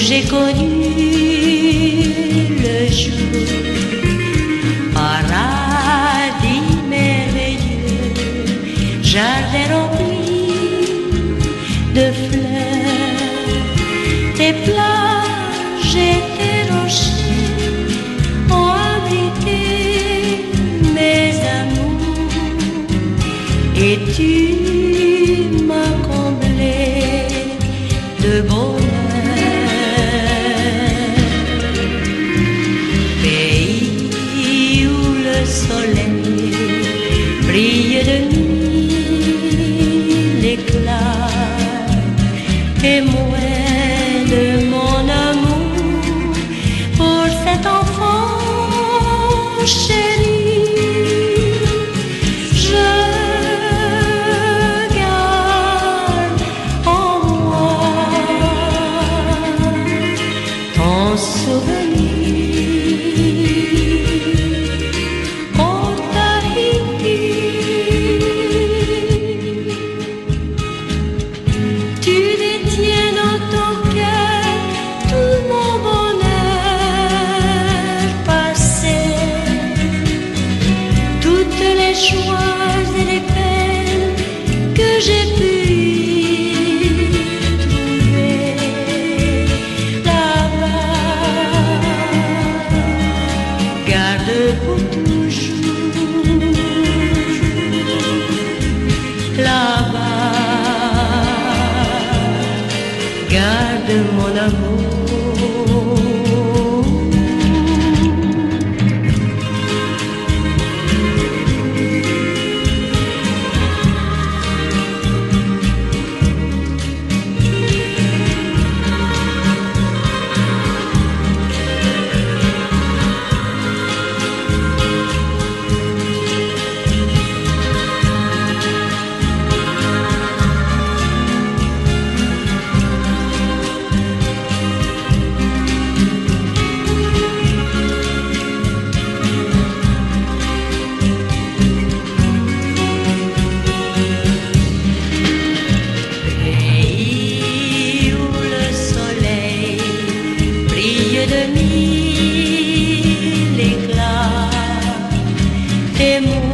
j'ai connu le jour, paradis merveilleux, jardin rempli de fleurs, tes plages et tes rochers ont abrité mes amours, et tu m'as comblé de bonheur. Pays où le soleil brille de mille éclats, témoin de mon amour pour cet enfant chéri. Je garde en moi ton souvenir. Tu détiens dans ton cœur tout mon bonheur passé, toutes les joies et les peines que j'ai pu trouver là-bas. Garde pour toujours là-bas. Garde mon amour. De mille éclats, témoins